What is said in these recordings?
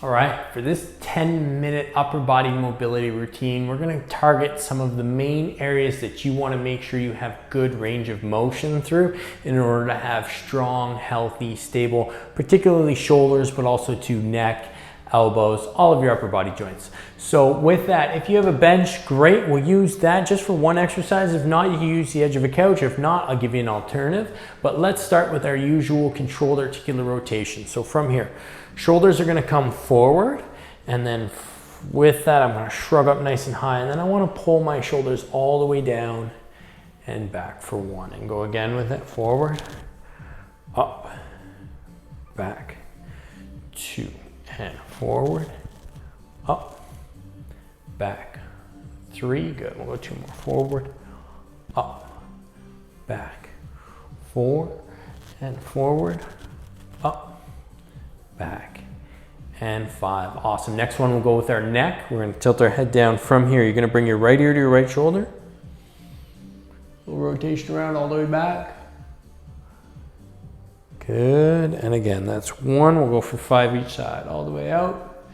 All right, for this 10-minute upper body mobility routine, we're gonna target some of the main areas that you wanna make sure you have good range of motion through in order to have strong, healthy, stable, particularly shoulders, but also to neck, elbows, all of your upper body joints. So with that, if you have a bench, great, we'll use that just for one exercise. If not, you can use the edge of a couch. If not, I'll give you an alternative. But let's start with our usual controlled articular rotation. So from here, shoulders are gonna come forward, and then with that, I'm gonna shrug up nice and high, and then I wanna pull my shoulders all the way down and back for one, and go again with it, forward, up, back, two, and forward, up, back, three, good, we'll go two more, forward, up, back, four, and forward, up, back, and five. Awesome. Next one, we'll go with our neck. We're going to tilt our head down from here. You're going to bring your right ear to your right shoulder. A little rotation around all the way back. Good. And again, that's one. We'll go for five each side, all the way out.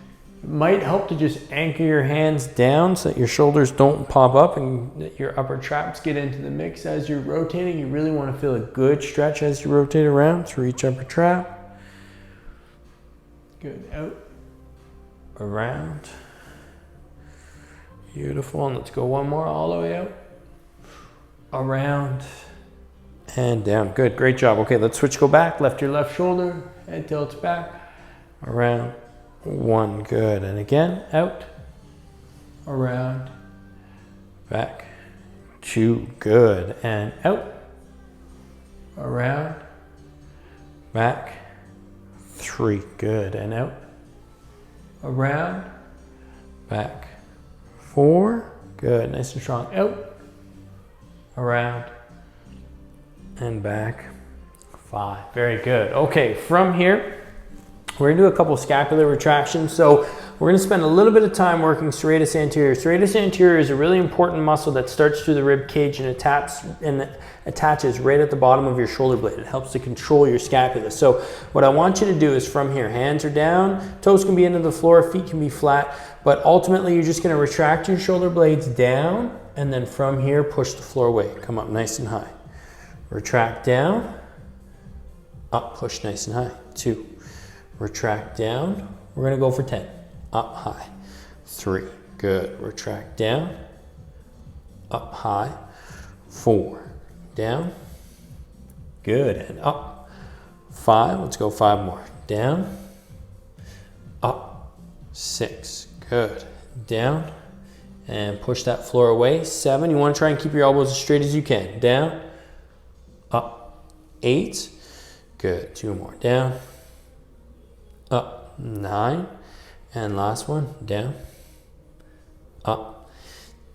It might help to just anchor your hands down so that your shoulders don't pop up and that your upper traps get into the mix as you're rotating. You really want to feel a good stretch as you rotate around through each upper trap. Good, out, around, beautiful, and let's go one more, all the way out, around, and down, good, great job. Okay, let's switch, go back, left your left shoulder, head tilts back, around, one, good, and again, out, around, back, two, good, and out, around, back, three, good, and out, around, back, four, good, nice and strong, out, around, and back, five, very good. Okay, from here, we're gonna do a couple scapular retractions. So we're gonna spend a little bit of time working serratus anterior. Serratus anterior is a really important muscle that starts through the rib cage and attaches right at the bottom of your shoulder blade. It helps to control your scapula. So what I want you to do is from here, hands are down, toes can be into the floor, feet can be flat, but ultimately you're just gonna retract your shoulder blades down, and then from here, push the floor away. Come up nice and high. Retract down, up, push nice and high. Two, retract down, we're gonna go for 10. Up high, three, good, retract down, up high, four, down, good, and up, five, let's go five more, down, up, six, good, down, and push that floor away, seven, you wanna try and keep your elbows as straight as you can, down, up, eight, good, two more, down, up, nine, and last one, down, up,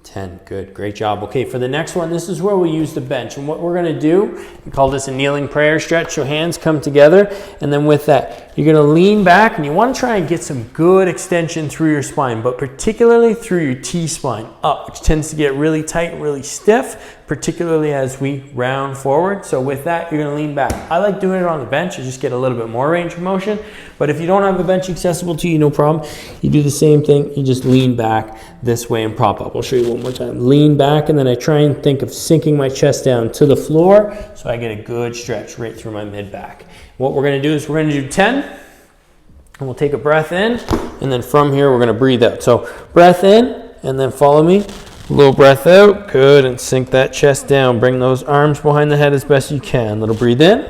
10, good, great job. Okay, for the next one, this is where we use the bench. And what we're gonna do, we call this a kneeling prayer stretch. So hands come together, and then with that, you're gonna lean back, and you wanna try and get some good extension through your spine, but particularly through your T-spine up, which tends to get really tight and really stiff, particularly as we round forward. So with that, you're gonna lean back. I like doing it on the bench. You just get a little bit more range of motion, but if you don't have a bench accessible to you, no problem. You do the same thing, you just lean back this way and prop up. I'll show you one more time. Lean back, and then I try and think of sinking my chest down to the floor so I get a good stretch right through my mid-back. What we're gonna do is we're gonna do 10, and we'll take a breath in, and then from here, we're gonna breathe out. So breath in, and then follow me. A little breath out, good, and sink that chest down. Bring those arms behind the head as best you can. Little breathe in.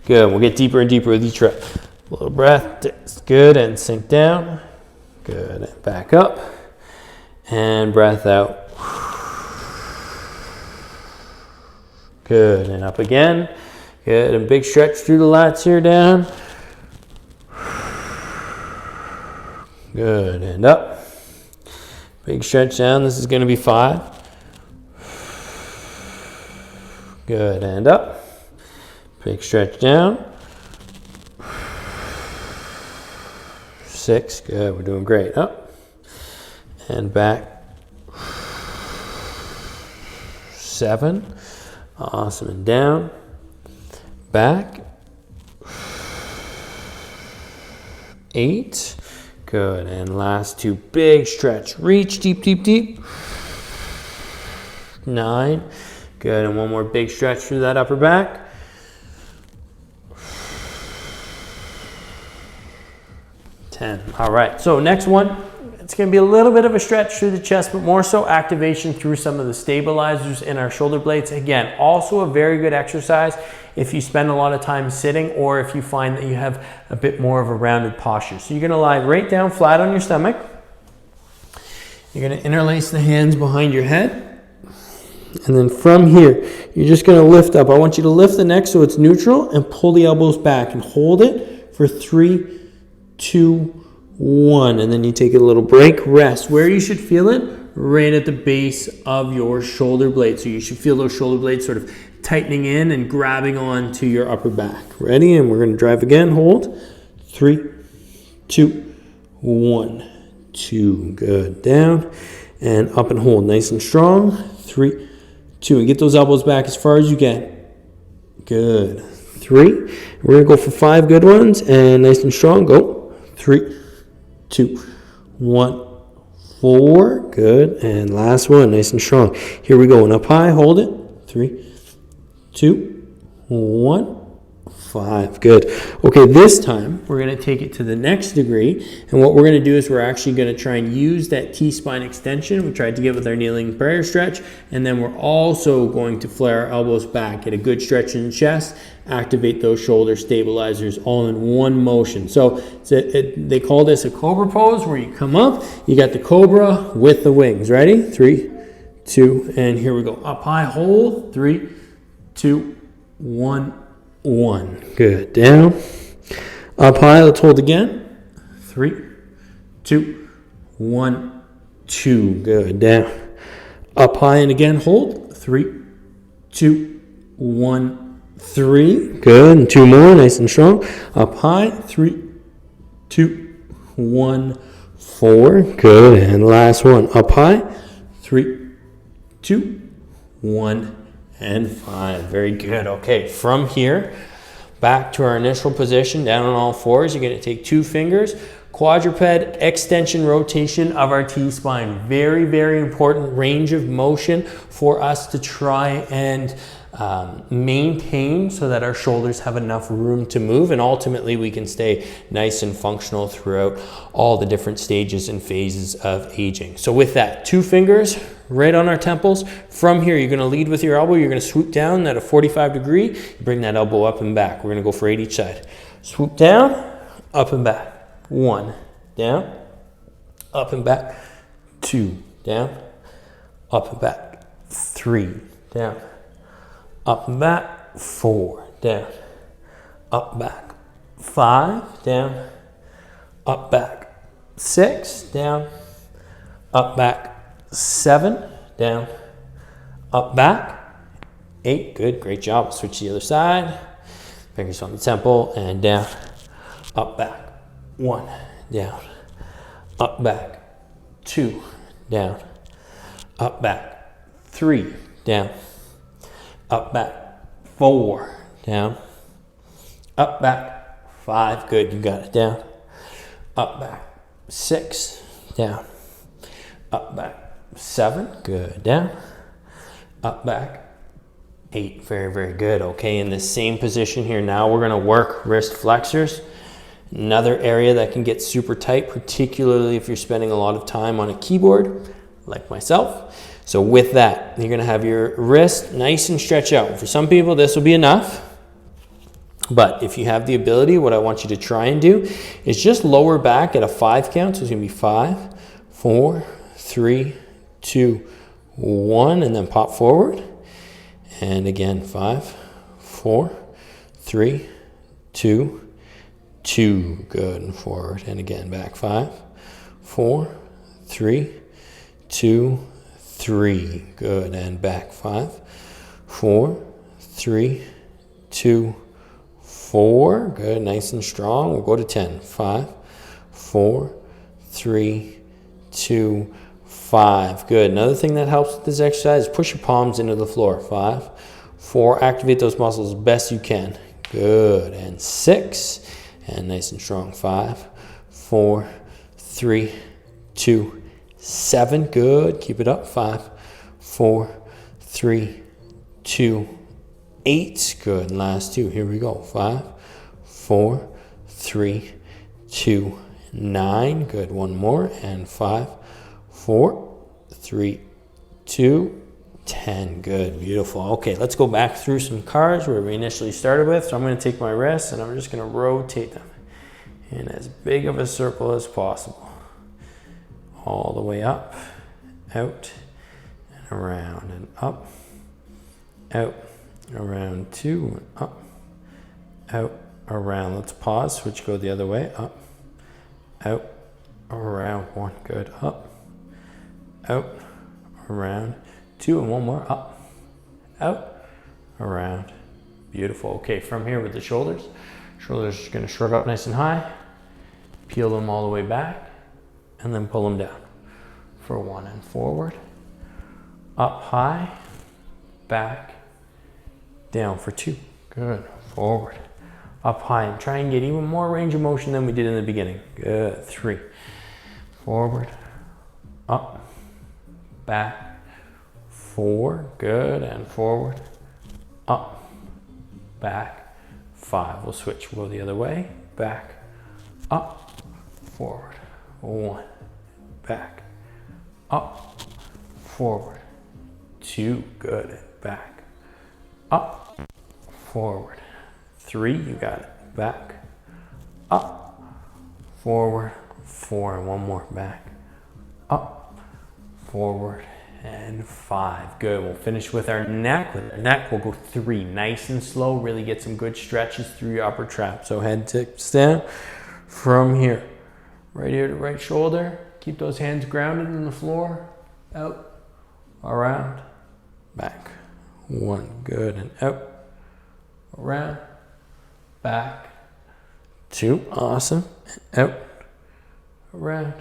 Good, we'll get deeper and deeper with each rep. A little breath, good, and sink down. Good, and back up. And breath out. Good, and up again. Good, and big stretch through the lats here, down. Good, and up. Big stretch down, this is gonna be 5. Good, and up. Big stretch down. 6, good, we're doing great. Up, and back. 7, awesome, and down. Back. 8. Good. And last 2, big stretch. Reach deep, deep, deep. 9. Good. And one more big stretch through that upper back. 10. All right. So next one, it's going to be a little bit of a stretch through the chest, but more so activation through some of the stabilizers in our shoulder blades. Again, also a very good exercise if you spend a lot of time sitting or if you find that you have a bit more of a rounded posture. So you're going to lie right down flat on your stomach. You're going to interlace the hands behind your head. And then from here, you're just going to lift up. I want you to lift the neck so it's neutral and pull the elbows back and hold it for 3, 2, 1. And then you take a little break, rest. Where you should feel it? Right at the base of your shoulder blade. So you should feel those shoulder blades sort of tightening in and grabbing on to your upper back. Ready? And we're going to drive again. Hold. 3, 2, 1, 2. Good. Down and up and hold. Nice and strong. 3, 2. And get those elbows back as far as you can. Good. 3. We're going to go for 5 good ones. And nice and strong. Go. 3, 2, 1. 4. Good. And last one. Nice and strong. Here we go. And up high. Hold it. 3, 2, 1, 5. Good. Okay, this time we're going to take it to the next degree. And what we're going to do is we're actually going to try and use that T-spine extension. We tried to get with our kneeling prayer stretch. And then we're also going to flare our elbows back, get a good stretch in the chest, activate those shoulder stabilizers all in one motion. So they call this a cobra pose, where you come up, you got the cobra with the wings. Ready? 3, 2, and here we go. Up high, hold. 3, 2, 1, 1. Good. Down. Up high. Let's hold again. 3, 2, 1, 2. Good. Down. Up high and again. Hold. 3, 2, 1, 3. Good. And 2 more. Nice and strong. Up high. 3, 2, 1, 4. Good. And last one. Up high. 3, 2, 1. And 5. Very good. Okay, from here, back to our initial position, down on all fours. You're going to take 2 fingers, quadruped extension rotation of our T-spine. Very, very important range of motion for us to try and maintain so that our shoulders have enough room to move, and ultimately we can stay nice and functional throughout all the different stages and phases of aging. So with that, 2 fingers right on our temples. From here, you're going to lead with your elbow. You're going to swoop down at a 45 degree. You bring that elbow up and back. We're going to go for 8 each side. Swoop down, up and back. 1, down, up and back. 2, down, up and back. 3, down, up and back. 4, down, up, back. 5, down, up, back. 6, down, up, back. 7, down, up, back. 8, good, great job. Switch to the other side. Fingers on the temple and down, up, back. 1, down, up, back. 2, down, up, back. 3, down, up, back. 4, down, up, back. 5, good, you got it. Down, up, back. 6, down, up, back. 7, good. Down, up, back. 8, very, very good. Okay, in the same position here now, we're going to work wrist flexors. Another area that can get super tight, particularly if you're spending a lot of time on a keyboard, like myself. So with that, you're going to have your wrist nice and stretch out. For some people, this will be enough. But if you have the ability, what I want you to try and do is just lower back at a 5 count. So it's going to be 5, 4, 3, 2, 1, and then pop forward. And again, 5, 4, 3, 2, 2. Good. And forward. And again, back. 5, 4, 3, 2, 3. Good. And back. 5, 4, 3, 2, 4. Good. Nice and strong. We'll go to 10. 5, 4, 3, 2, 5. Good. Another thing that helps with this exercise is push your palms into the floor. 5, 4. Activate those muscles as best you can. Good. And 6. And nice and strong. 5, 4, 3, 2, 7. Good. Keep it up. 5, 4, 3, 2, 8. Good. Last 2. Here we go. 5, 4, 3, 2, 9. Good. One more. And 5, 4, 3, 2, 10. Good. Beautiful. Okay, let's go back through some cards where we initially started with. So I'm going to take my wrists and I'm just going to rotate them in as big of a circle as possible. All the way up, out, and around, and up, out, around, 2, and up, out, around. Let's pause, switch, go the other way, up, out, around, 1. Good. Up, out, around, 2, and one more, up, out, around. Beautiful. Okay, from here with the shoulders are going to shrug up nice and high, peel them all the way back, and then pull them down for 1 and forward, up high, back, down for 2. Good. Forward, up high, and try and get even more range of motion than we did in the beginning. Good. 3, forward, up, back, 4. Good. And forward, up, back, 5. We'll switch. We'll go the other way. Back, up, forward. 1, back, up, forward. 2. Good. Back, up, forward. 3. You got it. Back, up, forward. 4. And one more. Back, up, forward. And 5. Good. We'll finish with our neck. With our neck, we'll go 3. Nice and slow. Really get some good stretches through your upper trap. So head tips down from here. Right ear to right shoulder. Keep those hands grounded in the floor. Out, around, back. 1. Good. And out, around, back. 2. Awesome. And out, around,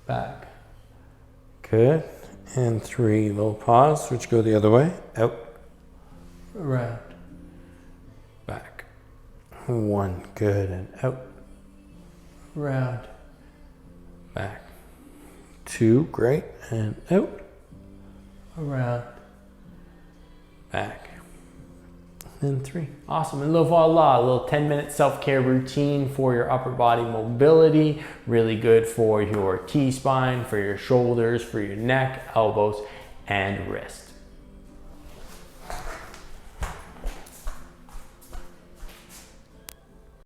back. Good. And 3, little pause, switch, go the other way, out, around, back. 1, good, and out, around, back. 2, great, and out, around, back. And 3. Awesome. And voila, a little 10-minute self-care routine for your upper body mobility. Really good for your T-spine, for your shoulders, for your neck, elbows, and wrists.